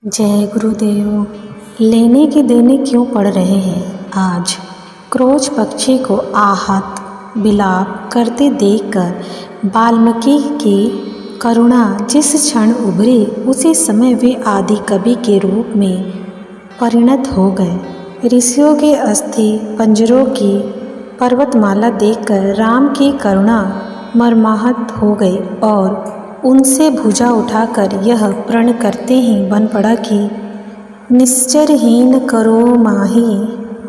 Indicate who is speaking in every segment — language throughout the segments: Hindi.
Speaker 1: जय गुरुदेव। लेने के देने क्यों पड़ रहे हैं आज। क्रोच पक्षी को आहत विलाप करते देखकर वाल्मीकि की करुणा जिस क्षण उभरी उसी समय वे आदि कवि के रूप में परिणत हो गए। ऋषियों के अस्थि पंजरों की पर्वतमाला देखकर राम की करुणा मर्माहत हो गई और उनसे भुजा उठाकर यह प्रण करते ही बन पड़ा कि निश्चरहीन करो माही।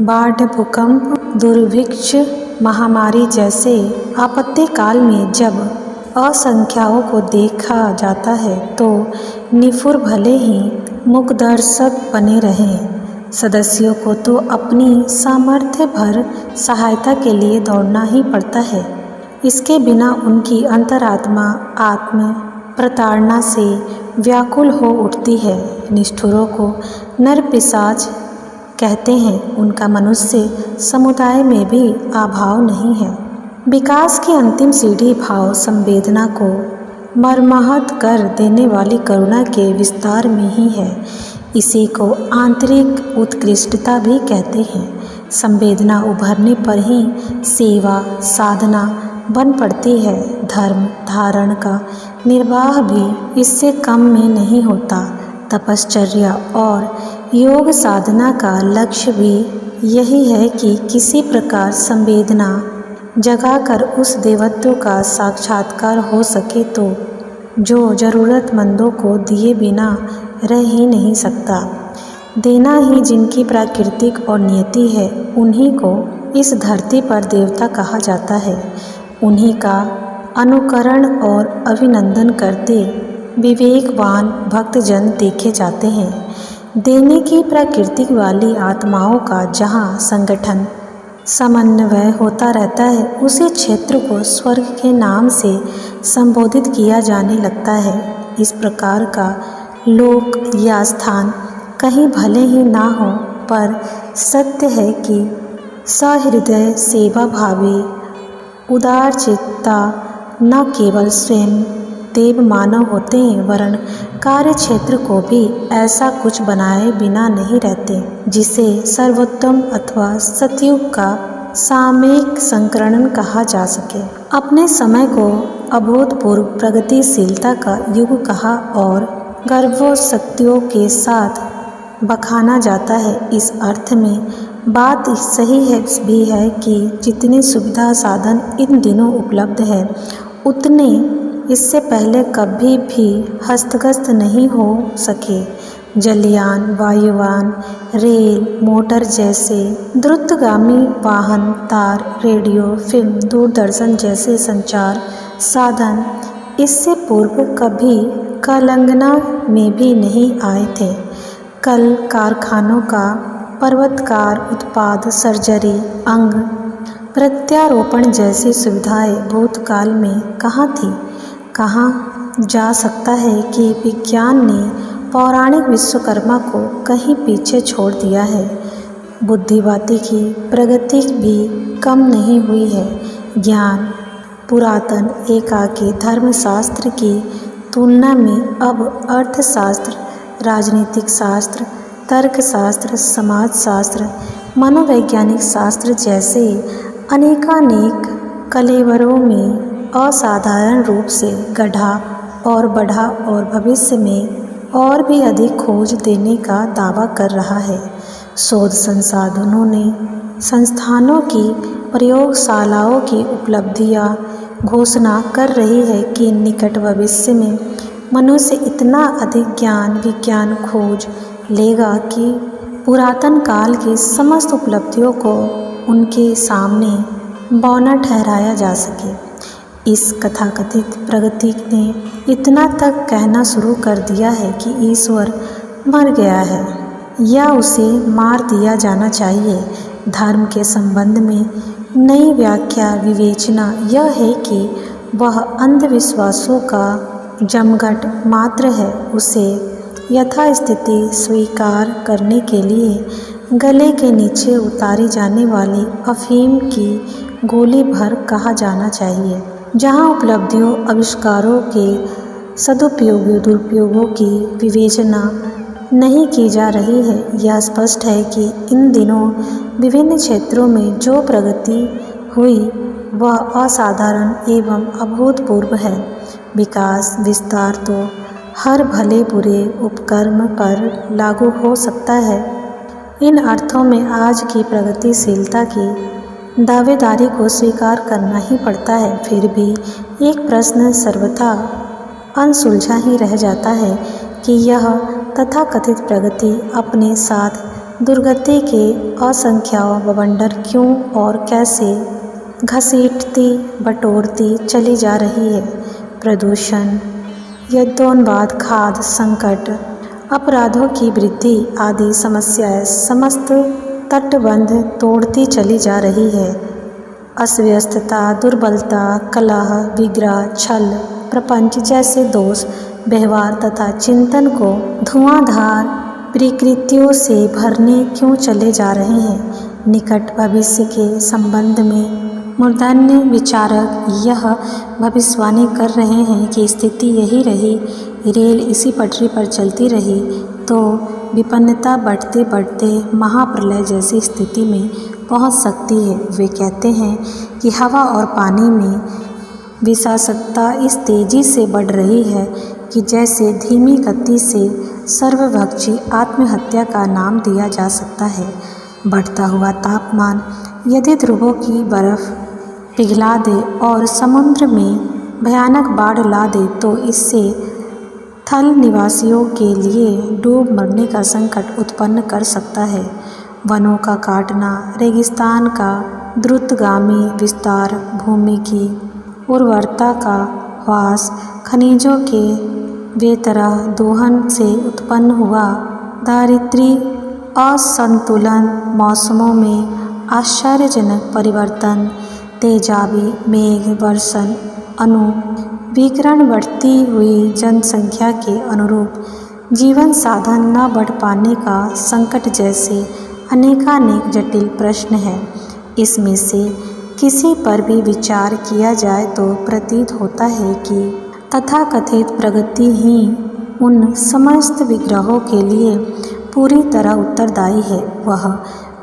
Speaker 1: बाढ़ भूकंप दुर्भिक्ष महामारी जैसे आपत्ति काल में जब असंख्याओं को देखा जाता है तो निफुर भले ही मुखदर्शक बने रहें, सदस्यों को तो अपनी सामर्थ्य भर सहायता के लिए दौड़ना ही पड़ता है। इसके बिना उनकी अंतरात्मा आत्म प्रताड़ना से व्याकुल हो उठती है। निष्ठुरों को नर पिशाच कहते हैं, उनका मनुष्य समुदाय में भी अभाव नहीं है। विकास की अंतिम सीढ़ी भाव संवेदना को मर्माहत कर देने वाली करुणा के विस्तार में ही है। इसी को आंतरिक उत्कृष्टता भी कहते हैं। संवेदना उभरने पर ही सेवा साधना बन पड़ती है। धर्म धारण का निर्वाह भी इससे कम में नहीं होता। तपश्चर्या और योग साधना का लक्ष्य भी यही है कि किसी प्रकार संवेदना जगाकर उस देवत्व का साक्षात्कार हो सके तो जो ज़रूरतमंदों को दिए बिना रह ही नहीं सकता। देना ही जिनकी प्राकृतिक और नियति है, उन्हीं को इस धरती पर देवता कहा जाता है। उन्हीं का अनुकरण और अभिनंदन करते विवेकवान भक्तजन देखे जाते हैं। देने की प्रकृति वाली आत्माओं का जहाँ संगठन समन्वय होता रहता है, उसी क्षेत्र को स्वर्ग के नाम से संबोधित किया जाने लगता है। इस प्रकार का लोक या स्थान कहीं भले ही ना हो, पर सत्य है कि सहृदय सेवा भावी उदार चित्ता न केवल स्वयं देव मानव होते हैं, वरन कार्य क्षेत्र को भी ऐसा कुछ बनाए बिना नहीं रहते जिसे सर्वोत्तम अथवा सतयुग का सामयिक संकरण कहा जा सके। अपने समय को अभूतपूर्व प्रगतिशीलता का युग कहा और गर्भोशक्तियों के साथ बखाना जाता है। इस अर्थ में बात सही है भी है कि जितने सुविधा साधन इन दिनों उपलब्ध है, उतने इससे पहले कभी भी हस्तगत नहीं हो सके। जलयान वायुयान रेल मोटर जैसे द्रुतगामी वाहन, तार रेडियो फिल्म दूरदर्शन जैसे संचार साधन इससे पूर्व कभी कलंगना में भी नहीं आए थे। कल कारखानों का पर्वतकार उत्पाद सर्जरी अंग प्रत्यारोपण जैसी सुविधाएं भूतकाल में कहाँ थी। कहाँ जा सकता है कि विज्ञान ने पौराणिक विश्वकर्मा को कहीं पीछे छोड़ दिया है। बुद्धिवादी की प्रगति भी कम नहीं हुई है। ज्ञान पुरातन एकाकी धर्मशास्त्र की तुलना में अब अर्थशास्त्र, राजनीतिक शास्त्र, तर्कशास्त्र, समाजशास्त्र, मनोवैज्ञानिक शास्त्र जैसे अनेकानेक कलेवरों में असाधारण रूप से गढ़ा और बढ़ा और भविष्य में और भी अधिक खोज देने का दावा कर रहा है। शोध संसाधनों ने संस्थानों की प्रयोगशालाओं की उपलब्धियां घोषणा कर रही है कि निकट भविष्य में मनुष्य इतना अधिक ज्ञान विज्ञान खोज लेगा कि पुरातन काल की समस्त उपलब्धियों को उनके सामने बौना ठहराया जा सके। इस कथाकथित प्रगति ने इतना तक कहना शुरू कर दिया है कि ईश्वर मर गया है या उसे मार दिया जाना चाहिए। धर्म के संबंध में नई व्याख्या विवेचना यह है कि वह अंधविश्वासों का जमघट मात्र है। उसे यथास्थिति स्वीकार करने के लिए गले के नीचे उतारी जाने वाली अफीम की गोली भर कहा जाना चाहिए। जहाँ उपलब्धियों आविष्कारों के सदुपयोगों दुरुपयोगों की विवेचना नहीं की जा रही है। यह स्पष्ट है कि इन दिनों विभिन्न क्षेत्रों में जो प्रगति हुई वह असाधारण एवं अभूतपूर्व है। विकास विस्तार तो हर भले बुरे उपक्रम पर लागू हो सकता है। इन अर्थों में आज की प्रगतिशीलता की दावेदारी को स्वीकार करना ही पड़ता है। फिर भी एक प्रश्न सर्वथा अनसुलझा ही रह जाता है कि यह तथाकथित प्रगति अपने साथ दुर्गति के असंख्यात बवंडर क्यों और कैसे घसीटती बटोरती चली जा रही है। प्रदूषण, युद्धोन्माद, खाद्य संकट, अपराधों की वृद्धि आदि समस्याएं समस्त तटबंध तोड़ती चली जा रही है। अव्यवस्था, दुर्बलता, कलह, विग्रह, छल, प्रपंच जैसे दोष व्यवहार तथा चिंतन को धुआंधार विकृतियों से भरने क्यों चले जा रहे हैं। निकट भविष्य के संबंध में मूर्धन्य विचारक यह भविष्यवाणी कर रहे हैं कि स्थिति यही रही, रेल इसी पटरी पर चलती रही तो विपन्नता बढ़ते बढ़ते महाप्रलय जैसी स्थिति में पहुंच सकती है। वे कहते हैं कि हवा और पानी में विषाक्तता इस तेजी से बढ़ रही है कि जैसे धीमी गति से सर्वभक्षी आत्महत्या का नाम दिया जा सकता है। बढ़ता हुआ तापमान यदि ध्रुवों की बर्फ पिघला दे और समुद्र में भयानक बाढ़ ला दे तो इससे थल निवासियों के लिए डूब मरने का संकट उत्पन्न कर सकता है। वनों का काटना, रेगिस्तान का द्रुतगामी विस्तार, भूमि की उर्वरता का ह्रास, खनिजों के बेतरह दोहन से उत्पन्न हुआ दारिद्र्य असंतुलन, मौसमों में आश्चर्यजनक परिवर्तन, तेजाबी मेघ वर्षण, विकिरण, बढ़ती हुई जनसंख्या के अनुरूप जीवन साधन न बढ़ पाने का संकट जैसे अनेकानेक जटिल प्रश्न हैं। इसमें से किसी पर भी विचार किया जाए तो प्रतीत होता है कि तथाकथित प्रगति ही उन समस्त विग्रहों के लिए पूरी तरह उत्तरदायी है। वह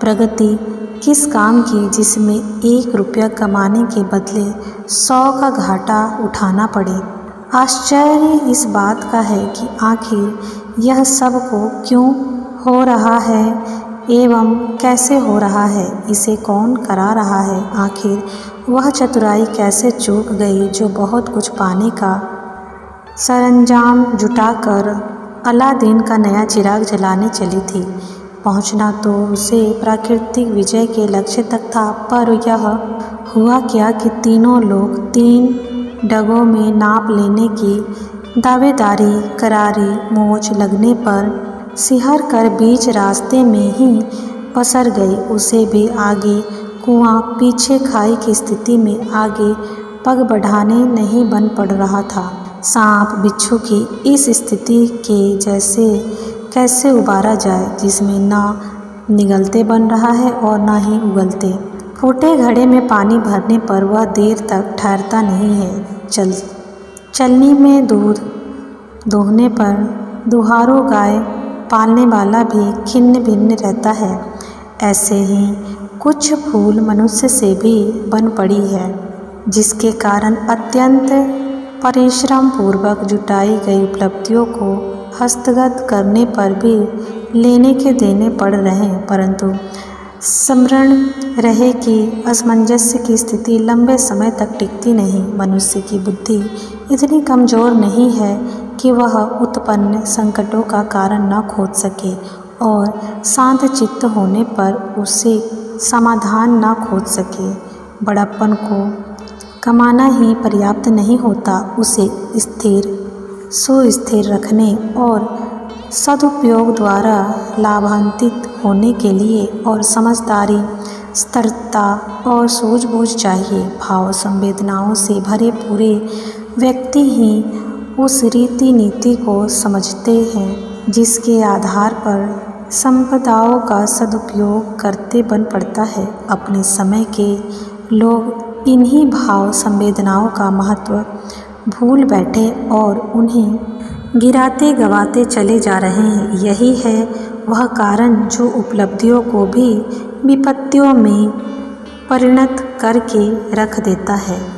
Speaker 1: प्रगति किस काम की जिसमें 1 रुपया कमाने के बदले 100 का घाटा उठाना पड़े। आश्चर्य इस बात का है कि आखिर यह सब को क्यों हो रहा है एवं कैसे हो रहा है, इसे कौन करा रहा है। आखिर वह चतुराई कैसे चूक गई जो बहुत कुछ पाने का सरंजाम जुटाकर अलादीन का नया चिराग जलाने चली थी। पहुंचना तो उसे प्राकृतिक विजय के लक्ष्य तक था, पर यह हुआ क्या कि तीनों लोग 3 डगों में नाप लेने की दावेदारी करारी मोच लगने पर सिहर कर बीच रास्ते में ही पसर गई। उसे भी आगे कुआं पीछे खाई की स्थिति में आगे पग बढ़ाने नहीं बन पड़ रहा था। सांप बिच्छू की इस स्थिति के जैसे कैसे उबारा जाए जिसमें ना निगलते बन रहा है और ना ही उगलते। फूटे घड़े में पानी भरने पर वह देर तक ठहरता नहीं है। चलनी में दूध दोहने पर दुहारू गाय पालने वाला भी खिन्न भिन्न रहता है। ऐसे ही कुछ भूल मनुष्य से भी बन पड़ी है, जिसके कारण अत्यंत परिश्रम पूर्वक जुटाई गई उपलब्धियों को हस्तगत करने पर भी लेने के देने पड़ रहे हैं। परंतु स्मरण रहे कि असमंजस्य की स्थिति लंबे समय तक टिकती नहीं। मनुष्य की बुद्धि इतनी कमज़ोर नहीं है कि वह उत्पन्न संकटों का कारण न खोज सके और शांत चित्त होने पर उसे समाधान न खोज सके। बड़प्पन को कमाना ही पर्याप्त नहीं होता, उसे स्थिर सुस्थिर रखने और सदुपयोग द्वारा लाभान्वित होने के लिए और समझदारी, स्थिरता और सूझबूझ चाहिए। भाव संवेदनाओं से भरे पूरे व्यक्ति ही उस रीति नीति को समझते हैं जिसके आधार पर संपदाओं का सदुपयोग करते बन पड़ता है। अपने समय के लोग इन्हीं भाव संवेदनाओं का महत्व भूल बैठे और उन्हें गिराते गवाते चले जा रहे हैं। यही है वह कारण जो उपलब्धियों को भी विपत्तियों में परिणत करके रख देता है।